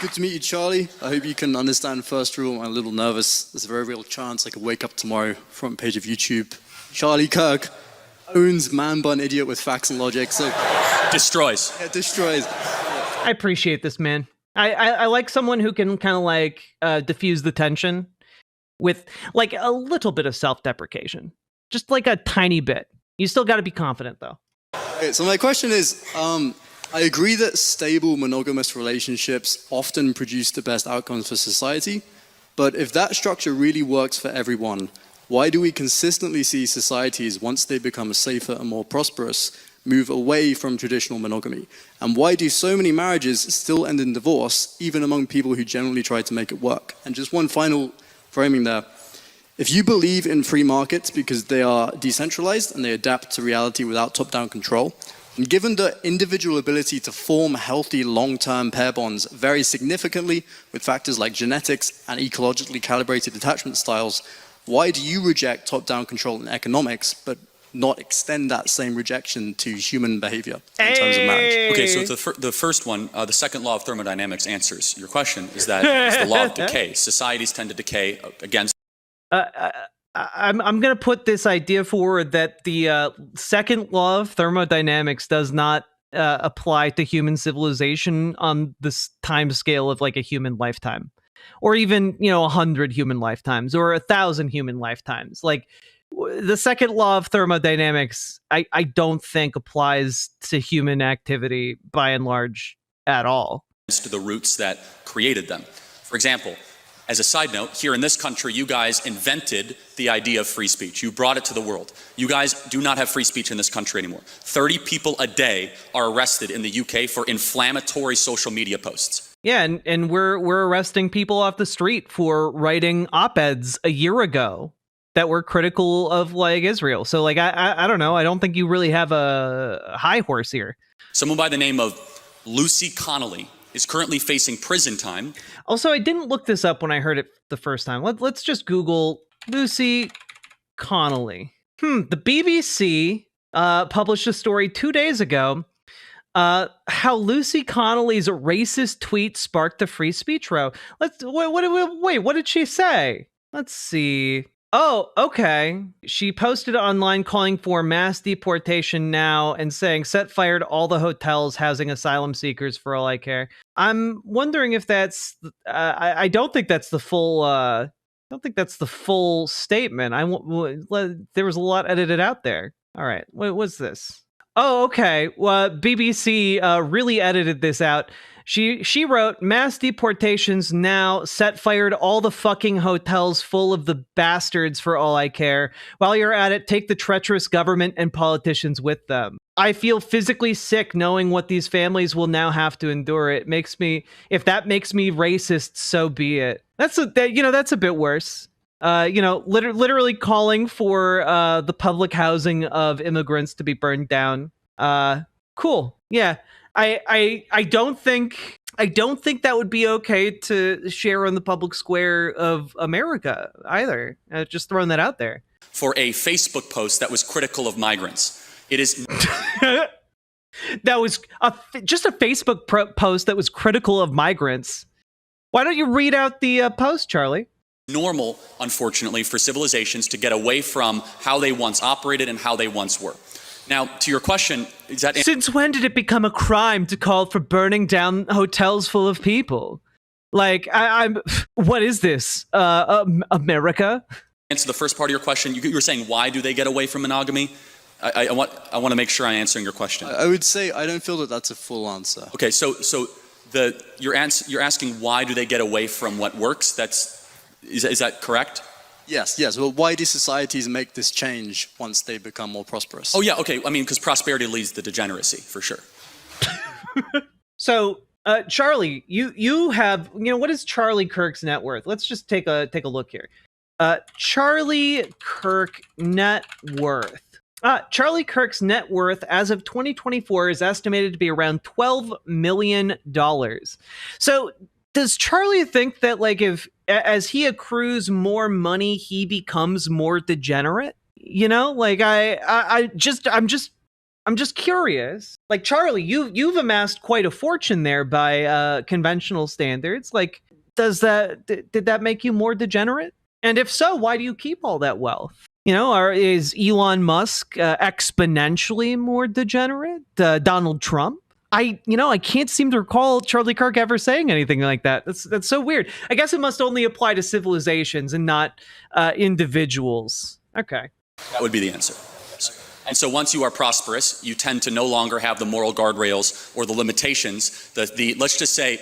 Good to meet you, Charlie. I hope you can understand first rule. I'm a little nervous. There's a very real chance I could wake up tomorrow, front page of YouTube. Charlie Kirk owns man bun idiot with facts and logic. So destroys. Yeah, destroys. I appreciate this, man. I like someone who can kind of like diffuse the tension with like a little bit of self-deprecation. Just like a tiny bit. You still got to be confident, though. Okay, so my question is, I agree that stable monogamous relationships often produce the best outcomes for society, but if that structure really works for everyone, why do we consistently see societies, once they become safer and more prosperous, move away from traditional monogamy? And why do so many marriages still end in divorce, even among people who generally try to make it work? And just one final framing there. If you believe in free markets because they are decentralized and they adapt to reality without top-down control, and given the individual ability to form healthy long-term pair bonds very significantly with factors like genetics and ecologically calibrated attachment styles, why do you reject top-down control in economics, but not extend that same rejection to human behavior in terms of marriage? Okay, so the first one, the second law of thermodynamics answers your question, is that it's the law of decay. Societies tend to decay against. I'm going to put this idea forward that the second law of thermodynamics does not apply to human civilization on this time scale of like a human lifetime, or even 100 human lifetimes, or 1,000 human lifetimes. Like the second law of thermodynamics, I don't think applies to human activity by and large at all. To the roots that created them. For example, as a side note, here in this country, you guys invented the idea of free speech. You brought it to the world. You guys do not have free speech in this country anymore. 30 people a day are arrested in the UK for inflammatory social media posts. Yeah, and we're arresting people off the street for writing op-eds a year ago that were critical of like Israel. So like I don't know. I don't think you really have a high horse here. Someone by the name of Lucy Connolly is currently facing prison time. Also, I didn't look this up when I heard it the first time. Let's just Google Lucy Connolly. The BBC published a story 2 days ago how Lucy Connolly's racist tweet sparked the free speech row. Wait, what did she say? Let's see. Oh, okay. She posted online calling for mass deportation now and saying, set fire to all the hotels housing asylum seekers for all I care. I'm wondering if that's, I don't think that's the full, statement. There was a lot edited out there. All right. What was this? Oh, okay. Well, BBC really edited this out. She wrote, mass deportations now, set fire to all the fucking hotels full of the bastards for all I care. While you're at it, take the treacherous government and politicians with them. I feel physically sick knowing what these families will now have to endure. If that makes me racist, so be it. That's a bit worse. Literally calling for the public housing of immigrants to be burned down. Cool. Yeah. I don't think that would be okay to share on the public square of America either. Just throwing that out there. For a Facebook post that was critical of migrants. It is that was just a Facebook post that was critical of migrants. Why don't you read out the post, Charlie? Normal, unfortunately, for civilizations to get away from how they once operated and how they once were. Now, to your question, is that... Since when did it become a crime to call for burning down hotels full of people? Like, I'm... What is this? America? Answer the first part of your question. You were saying, why do they get away from monogamy? I want to make sure I'm answering your question. I would say I don't feel that that's a full answer. Okay, so you're asking why do they get away from what works? Is that correct? Yes. Well, why do societies make this change once they become more prosperous? Oh, yeah, okay. I mean, because prosperity leads to degeneracy, for sure. So, Charlie, you have, what is Charlie Kirk's net worth? Let's just take a look here. Charlie Kirk net worth. Charlie Kirk's net worth as of 2024 is estimated to be around $12 million. So, does Charlie think that, like, if as he accrues more money, he becomes more degenerate? Like I'm just I'm just curious. Like, Charlie, you've amassed quite a fortune there by conventional standards. Like, did that make you more degenerate? And if so, why do you keep all that wealth? Is Elon Musk exponentially more degenerate? Donald Trump? I can't seem to recall Charlie Kirk ever saying anything like that. That's so weird. I guess it must only apply to civilizations and not individuals. Okay. That would be the answer. And so once you are prosperous, you tend to no longer have the moral guardrails or the limitations. Let's just say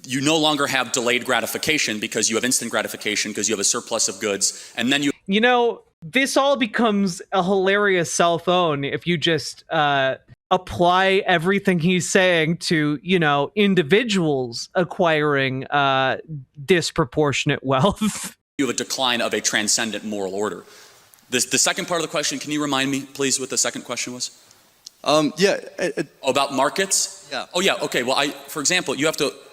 you no longer have delayed gratification because you have instant gratification because you have a surplus of goods. And then this all becomes a hilarious cell phone if you just apply everything he's saying to, individuals acquiring disproportionate wealth. You have a decline of a transcendent moral order. The second part of the question, can you remind me, please, what the second question was? About markets? Yeah. Oh, yeah, okay. Well, for example,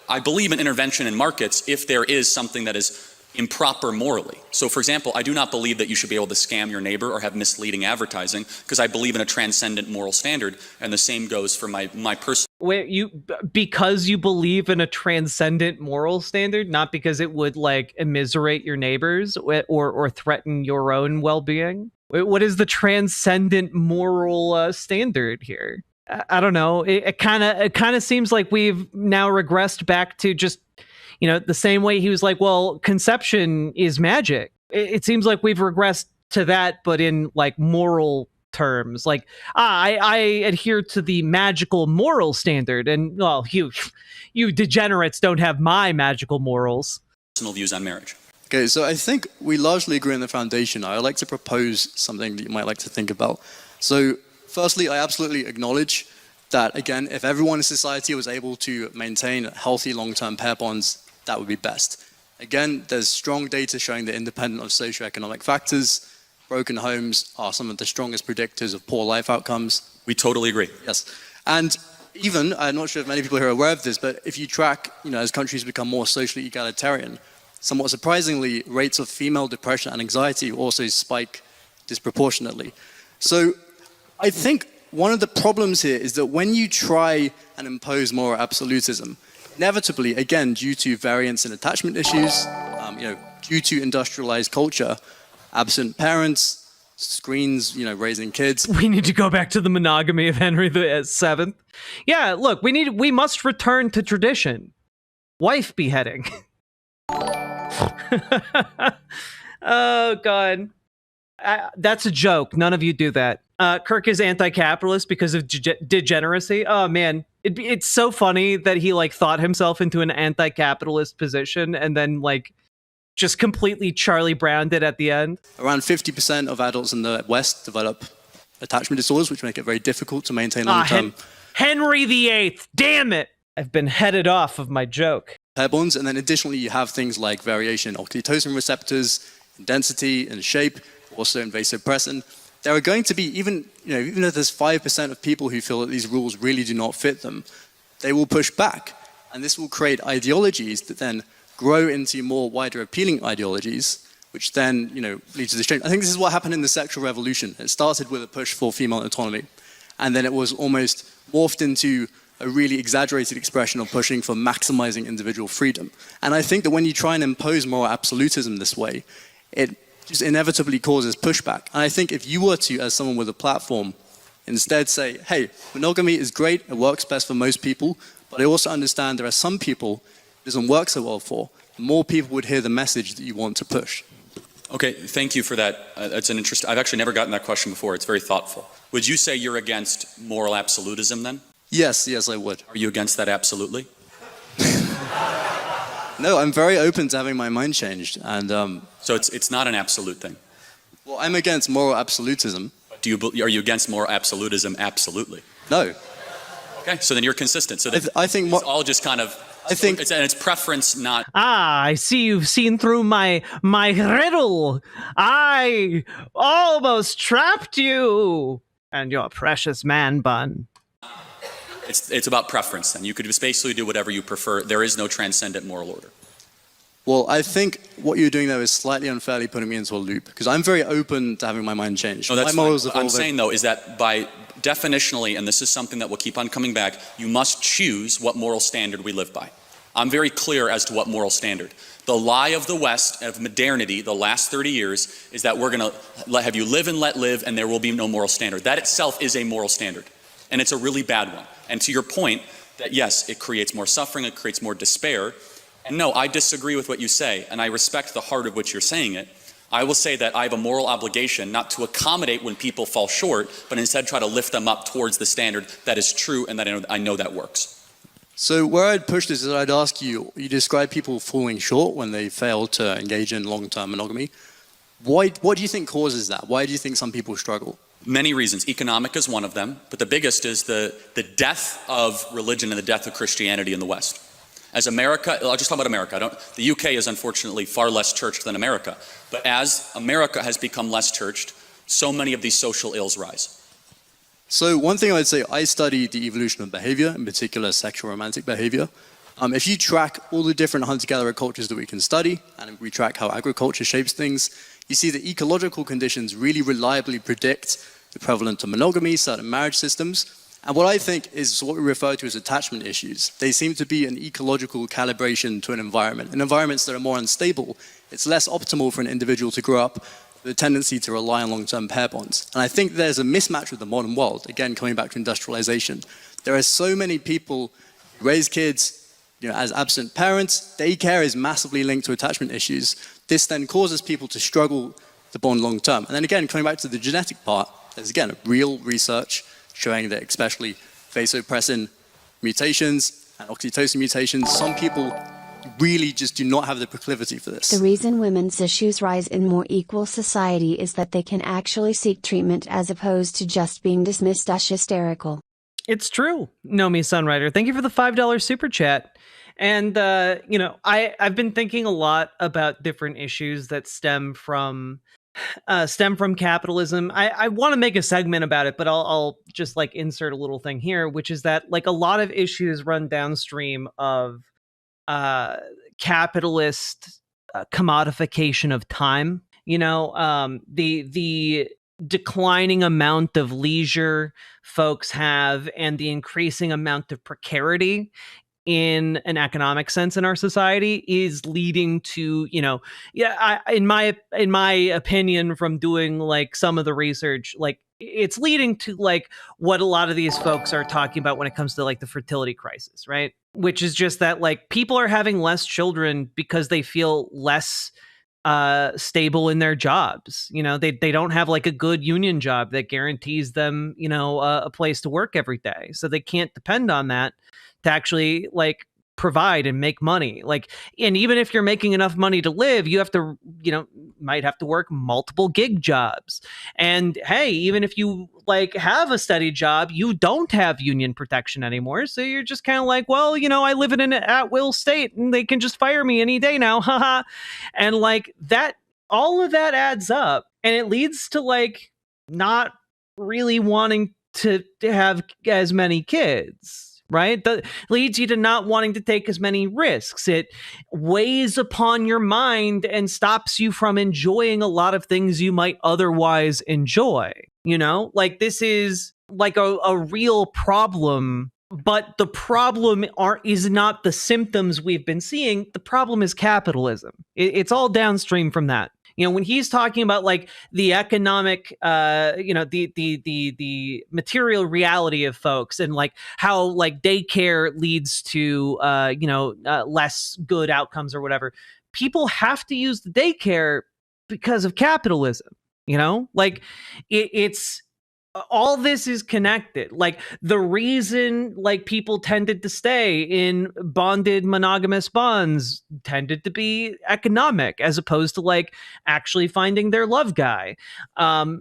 I believe in intervention in markets if there is something that is improper morally. So, for example, I do not believe that you should be able to scam your neighbor or have misleading advertising because I believe in a transcendent moral standard, and the same goes for my personal. Wait, because you believe in a transcendent moral standard, not because it would immiserate your neighbors or threaten your own well-being? What is the transcendent moral standard here? I don't know. It kind of seems like we've now regressed back to just the same way he was like, well, conception is magic. It seems like we've regressed to that, but in moral terms. I adhere to the magical moral standard, and well, you degenerates don't have my magical morals. Personal views on marriage. Okay, so I think we largely agree on the foundation. I'd like to propose something that you might like to think about. So, firstly, I absolutely acknowledge that, again, if everyone in society was able to maintain healthy long-term pair bonds, that would be best. Again, there's strong data showing that independent of socioeconomic factors, broken homes are some of the strongest predictors of poor life outcomes. We totally agree. Yes. And even, I'm not sure if many people here are aware of this, but if you track, as countries become more socially egalitarian, somewhat surprisingly, rates of female depression and anxiety also spike disproportionately. So I think one of the problems here is that when you try and impose moral absolutism, inevitably, again, due to variance in attachment issues, due to industrialized culture, absent parents, screens, raising kids. We need to go back to the monogamy of Henry VII. Yeah, look, we must return to tradition. Wife beheading. Oh, God. That's a joke. None of you do that. Kirk is anti-capitalist because of degeneracy. Oh, man. It's so funny that he thought himself into an anti-capitalist position and then just completely Charlie Browned it at the end. Around 50% of adults in the West develop attachment disorders, which make it very difficult to maintain long-term. Henry VIII, damn it! I've been headed off of my joke. Pair bonds, and then additionally you have things like variation in oxytocin receptors, in density, in shape, also in vasopressin. There are going to be, even if there's 5% of people who feel that these rules really do not fit them, they will push back. And this will create ideologies that then grow into more wider appealing ideologies, which then, lead to this change. I think this is what happened in the sexual revolution. It started with a push for female autonomy, and then it was almost morphed into a really exaggerated expression of pushing for maximizing individual freedom. And I think that when you try and impose moral absolutism this way, it just inevitably causes pushback. And I think if you were to, as someone with a platform, instead say, hey, monogamy is great, it works best for most people, but I also understand there are some people it doesn't work so well for, more people would hear the message that you want to push. Okay, thank you for that. That's an interesting. I've actually never gotten that question before. It's very thoughtful. Would you say you're against moral absolutism then? Yes, I would. Are you against that absolutely? No, I'm very open to having my mind changed. And so it's not an absolute thing? Well, I'm against moral absolutism. Are you against moral absolutism absolutely? No. Okay, so then you're consistent. So I think it's all just kind of... it's preference, not... I see you've seen through my riddle. I almost trapped you and your precious man bun. It's about preference then. You could just basically do whatever you prefer. There is no transcendent moral order. Well, I think what you're doing there is slightly unfairly putting me into a loop, because I'm very open to having my mind changed. No, that's my morals fine. What I'm saying, though, is that by definitionally, and this is something that will keep on coming back, you must choose what moral standard we live by. I'm very clear as to what moral standard. The lie of the West, of modernity, the last 30 years, is that we're going to have you live and let live, and there will be no moral standard. That itself is a moral standard, and it's a really bad one. And to your point, that yes, it creates more suffering, it creates more despair. And no, I disagree with what you say, and I respect the heart of which you're saying it. I will say that I have a moral obligation not to accommodate when people fall short, but instead try to lift them up towards the standard that is true and that I know that works. So where I'd push this is I'd ask you, you describe people falling short when they fail to engage in long-term monogamy. What do you think causes that? Why do you think some people struggle? Many reasons. Economic is one of them, but the biggest is the death of religion and the death of Christianity in the West. As America, I'll just talk about America. The UK is unfortunately far less churched than America. But as America has become less churched, so many of these social ills rise. So one thing I'd say, I study the evolution of behavior, in particular sexual romantic behavior. If you track all the different hunter-gatherer cultures that we can study, and we track how agriculture shapes things, you see that ecological conditions really reliably predict the prevalence of monogamy, certain marriage systems. And what I think is what we refer to as attachment issues. They seem to be an ecological calibration to an environment. In environments that are more unstable, it's less optimal for an individual to grow up with a tendency to rely on long-term pair bonds. And I think there's a mismatch with the modern world, again, coming back to industrialization. There are so many people who raise kids as absent parents. Daycare is massively linked to attachment issues. This then causes people to struggle to bond long-term. And then again, coming back to the genetic part, there's again real research showing that especially vasopressin mutations and oxytocin mutations, some people really just do not have the proclivity for this. The reason women's issues rise in more equal society is that they can actually seek treatment as opposed to just being dismissed as hysterical. It's true, Nomi Sunrider. Thank you for the $5 super chat. And, I've been thinking a lot about different issues that stem from capitalism. I want to make a segment about it, but I'll just insert a little thing here, which is that a lot of issues run downstream of capitalist commodification of time. The declining amount of leisure folks have and the increasing amount of precarity in an economic sense in our society is leading to, in my opinion, from doing some of the research, it's leading to what a lot of these folks are talking about when it comes to the fertility crisis, right? Which is just that people are having less children because they feel less stable in their jobs. They don't have a good union job that guarantees them, a place to work every day. So they can't depend on that to actually provide and make money. And even if you're making enough money to live, you have to, might have to work multiple gig jobs. And hey, even if you have a steady job, you don't have union protection anymore. So you're just kind of well, I live in an at-will state and they can just fire me any day now. Haha. And that, all of that adds up and it leads to not really wanting to have as many kids. Right? That leads you to not wanting to take as many risks. It weighs upon your mind and stops you from enjoying a lot of things you might otherwise enjoy. This is a real problem, but the problem is not the symptoms we've been seeing. The problem is capitalism. It's all downstream from that. When he's talking about the economic, the material reality of folks and how daycare leads to, less good outcomes or whatever, people have to use the daycare because of capitalism, it's all this is connected. The reason people tended to stay in bonded monogamous bonds tended to be economic as opposed to actually finding their love guy. And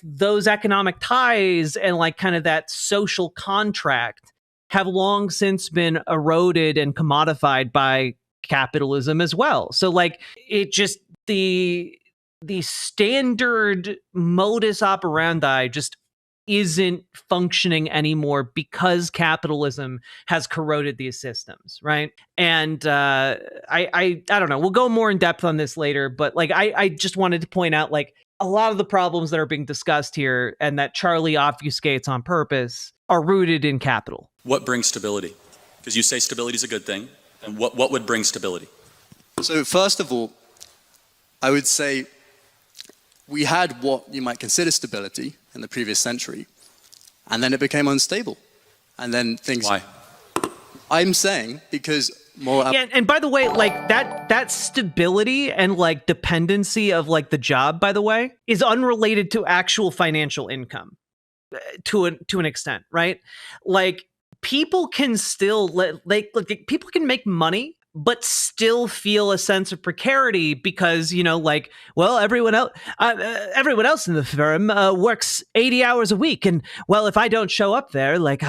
those economic ties and kind of that social contract have long since been eroded and commodified by capitalism as well. So it just the standard modus operandi just isn't functioning anymore because capitalism has corroded these systems, right? And I don't know. We'll go more in depth on this later, but I just wanted to point out a lot of the problems that are being discussed here and that Charlie obfuscates on purpose are rooted in capital. What brings stability? Because you say stability is a good thing. And what would bring stability? So first of all, I would say we had what you might consider stability in the previous century, and then it became unstable. And then things... Why? I'm saying because more... Yeah, and by the way, like that stability and like dependency of like the job, by the way, is unrelated to actual financial income to an extent, right? Like people can still people can make money but still feel a sense of precarity because, you know, like, well, everyone else in the firm works 80 hours a week. And, well, if I don't show up there, like,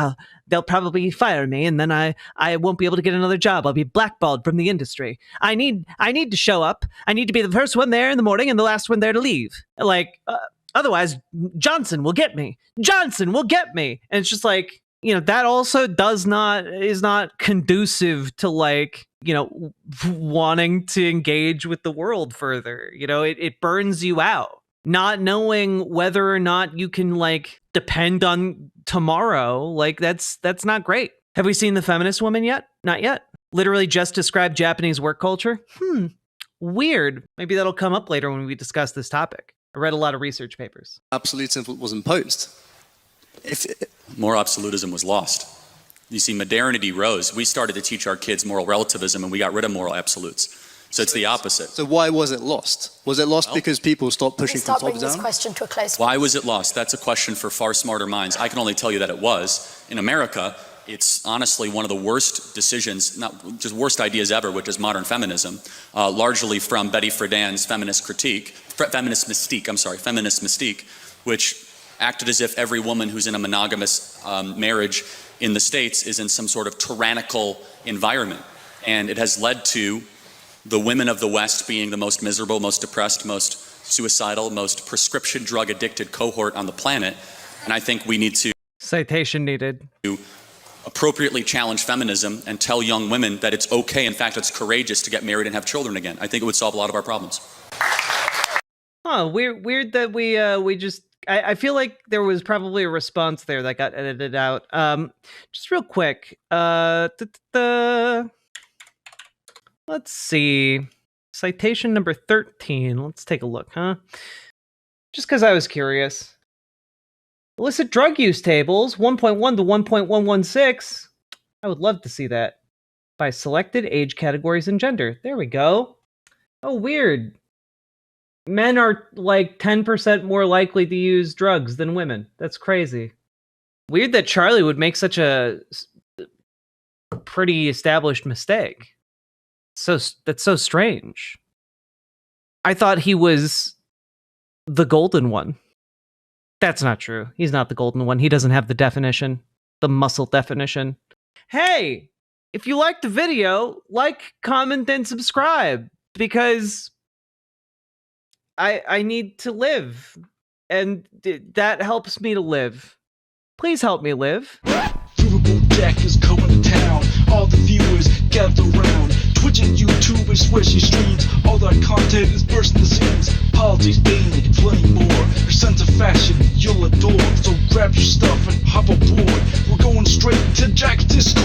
they'll probably fire me. And then I won't be able to get another job. I'll be blackballed from the industry. I need to show up. I need to be the first one there in the morning and the last one there to leave. Like, otherwise, Johnson will get me. Johnson will get me. And it's just like, you know, that also is not conducive to, like, you know, wanting to engage with the world further. You know, it burns you out. Not knowing whether or not you can, like, depend on tomorrow, like, that's not great. Have we seen The Feminist Woman yet? Not yet. Literally just described Japanese work culture. Weird. Maybe that'll come up later when we discuss this topic. I read a lot of research papers. Absolutism was imposed. More absolutism was lost. You see, modernity rose. We started to teach our kids moral relativism, and we got rid of moral absolutes. So it's the opposite. So why was it lost? Was it lost because people stopped pushing from top bringing down? this question to a close. Why was it lost? That's a question for far smarter minds. I can only tell you that it was. In America, it's honestly one of the worst decisions, not just worst ideas ever, which is modern feminism, largely from Betty Friedan's feminist mystique, which acted as if every woman who's in a monogamous marriage in the States is in some sort of tyrannical environment. And it has led to the women of the West being the most miserable, most depressed, most suicidal, most prescription drug addicted cohort on the planet. And I think we need to Citation needed. Appropriately challenge feminism and tell young women that it's okay, in fact, it's courageous to get married and have children again. I think it would solve a lot of our problems. Weird that we just... I feel like there was probably a response there that got edited out. Just real quick. Let's see. Citation number 13. Let's take a look, huh? Just because I was curious. Illicit drug use tables, 1.1 to 1.116. I would love to see that. By selected age categories and gender. There we go. Oh, weird. Men are like 10% more likely to use drugs than women. That's crazy. Weird that Charlie would make such a pretty established mistake. That's so strange. I thought he was the golden one. That's not true. He's not the golden one. He doesn't have the definition, the muscle definition. Hey, if you liked the video, like, comment, and subscribe, because I need to live, and that helps me to live. Please help me live. Riverboat deck is going to town. All the viewers gather round. Twitch and YouTube is where she streams. All that content is bursting the seams. Politics, gaming, plenty more. Her sense of fashion you'll adore. So grab your stuff and hop aboard. We're going straight to Jack's Discord.